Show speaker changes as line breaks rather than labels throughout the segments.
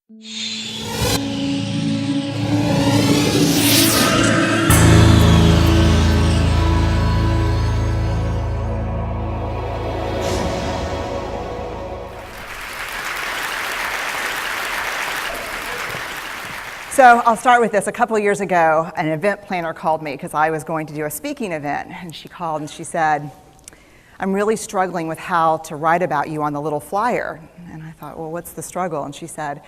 So I'll start with this. A couple of years ago, an event planner called me because I was going to do a speaking event. And she called and she said, I'm really struggling with how to write about you on the little flyer. And I thought, well, what's the struggle? And she said,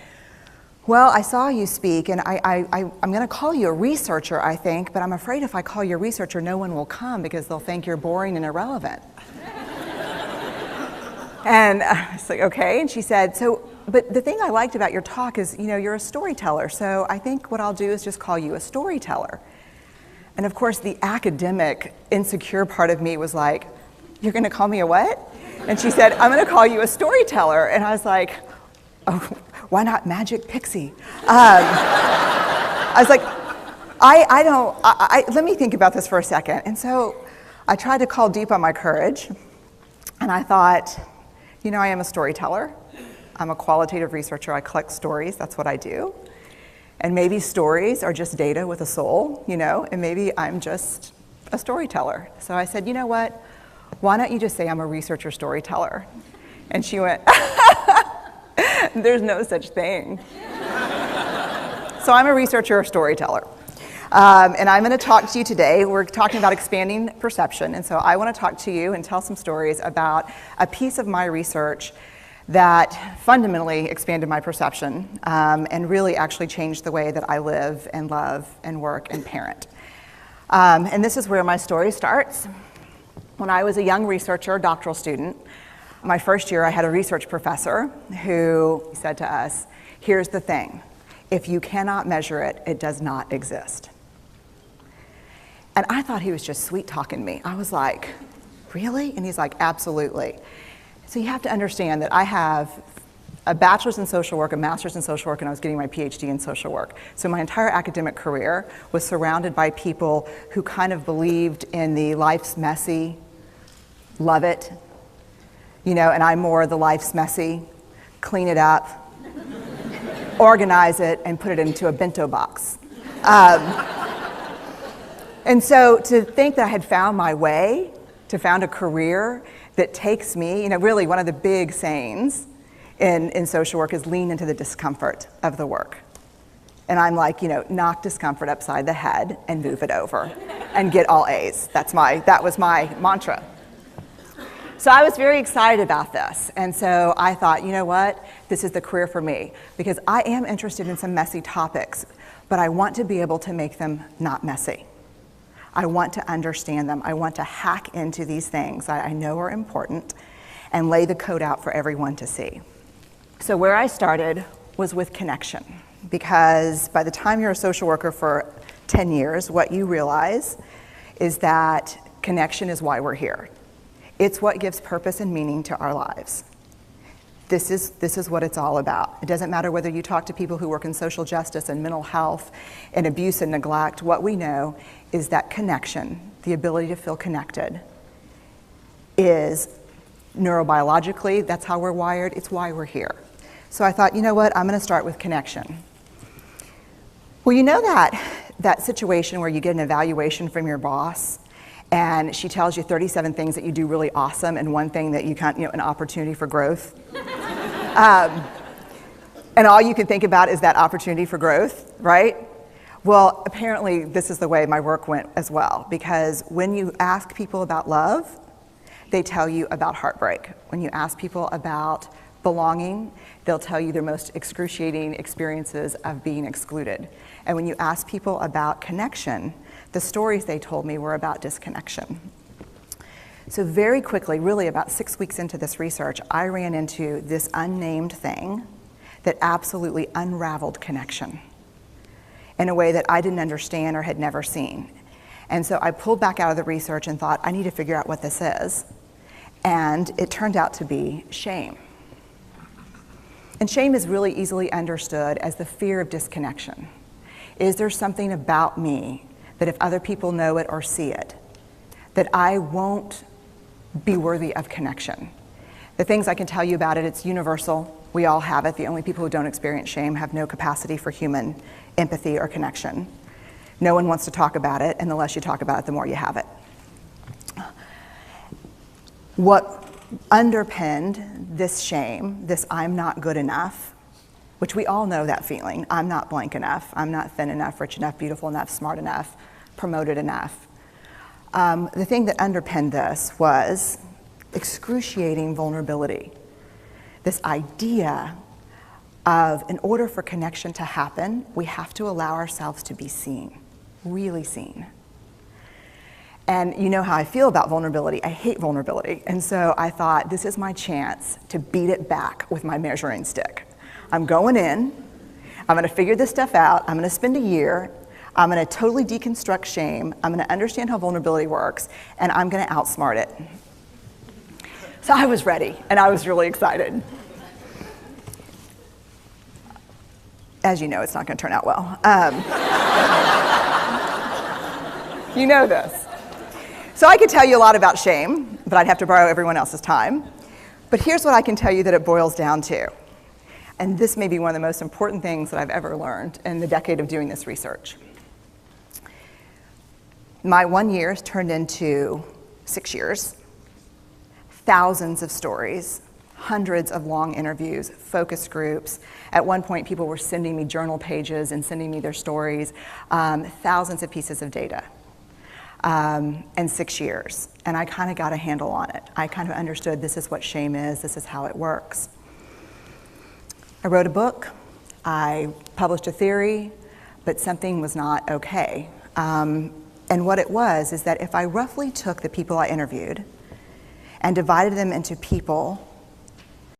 well, I saw you speak, and I'm going to call you a researcher, I think, but I'm afraid if I call you a researcher, no one will come because they'll think you're boring and irrelevant. And I was like, okay. And she said, but the thing I liked about your talk is, you're a storyteller. So I think what I'll do is just call you a storyteller. And of course, the academic, insecure part of me was like, you're going to call me a what? And she said, I'm going to call you a storyteller. And I was like, oh, why not Magic Pixie? I was like, let me think about this for a second. And so I tried to call deep on my courage. And I thought, I am a storyteller. I'm a qualitative researcher. I collect stories. That's what I do. And maybe stories are just data with a soul, and maybe I'm just a storyteller. So I said, you know what? Why don't you just say I'm a researcher storyteller? And she went, there's no such thing. So I'm a researcher storyteller. And I'm going to talk to you today. We're talking about expanding perception. And so I want to talk to you and tell some stories about a piece of my research that fundamentally expanded my perception and really actually changed the way that I live and love and work and parent. And this is where my story starts. When I was a young researcher, doctoral student, my first year I had a research professor who said to us, here's the thing, if you cannot measure it, it does not exist. And I thought he was just sweet talking me. I was like, really? And he's like, absolutely. So you have to understand that I have a bachelor's in social work, a master's in social work, and I was getting my PhD in social work. So my entire academic career was surrounded by people who kind of believed in the life's messy, love it, and I'm more the life's messy, clean it up, organize it, and put it into a bento box. And so to think that I had found my way, to found a career that takes me, really one of the big sayings in social work is lean into the discomfort of the work. And I'm like, knock discomfort upside the head and move it over and get all A's. That was my mantra. So I was very excited about this. And so I thought, you know what? This is the career for me because I am interested in some messy topics, but I want to be able to make them not messy. I want to understand them. I want to hack into these things that I know are important and lay the code out for everyone to see. So where I started was with connection, because by the time you're a social worker for 10 years, what you realize is that connection is why we're here. It's what gives purpose and meaning to our lives. This is what it's all about. It doesn't matter whether you talk to people who work in social justice and mental health and abuse and neglect. What we know is that connection, the ability to feel connected, is neurobiologically, that's how we're wired, it's why we're here. So I thought, you know what, I'm going to start with connection. Well, you know that situation where you get an evaluation from your boss and she tells you 37 things that you do really awesome and one thing that you can't, an opportunity for growth. And all you can think about is that opportunity for growth, right? Well, apparently this is the way my work went as well, because when you ask people about love, they tell you about heartbreak. When you ask people about belonging, they'll tell you their most excruciating experiences of being excluded. And when you ask people about connection, the stories they told me were about disconnection. So very quickly, really about 6 weeks into this research, I ran into this unnamed thing that absolutely unraveled connection in a way that I didn't understand or had never seen. And so I pulled back out of the research and thought, I need to figure out what this is. And it turned out to be shame. And shame is really easily understood as the fear of disconnection. Is there something about me that if other people know it or see it, that I won't be worthy of connection? The things I can tell you about it, it's universal. We all have it. The only people who don't experience shame have no capacity for human empathy or connection. No one wants to talk about it, and the less you talk about it, the more you have it. What underpinned this shame, this I'm not good enough, which we all know that feeling, I'm not blank enough, I'm not thin enough, rich enough, beautiful enough, smart enough, promoted enough. The thing that underpinned this was excruciating vulnerability. This idea of, in order for connection to happen, we have to allow ourselves to be seen, really seen. And you know how I feel about vulnerability. I hate vulnerability. And so I thought, this is my chance to beat it back with my measuring stick. I'm going in, I'm gonna figure this stuff out, I'm gonna spend a year, I'm gonna totally deconstruct shame, I'm gonna understand how vulnerability works, and I'm gonna outsmart it. So I was ready, and I was really excited. As you know, it's not gonna turn out well. You know this. So I could tell you a lot about shame, but I'd have to borrow everyone else's time. But here's what I can tell you that it boils down to. And this may be one of the most important things that I've ever learned in the decade of doing this research. My 1 year has turned into 6 years, thousands of stories, hundreds of long interviews, focus groups. At one point, people were sending me journal pages and sending me their stories, thousands of pieces of data. And 6 years, and I kind of got a handle on it. I kind of understood this is what shame is, this is how it works. I wrote a book, I published a theory, but something was not okay. And what it was is that if I roughly took the people I interviewed and divided them into people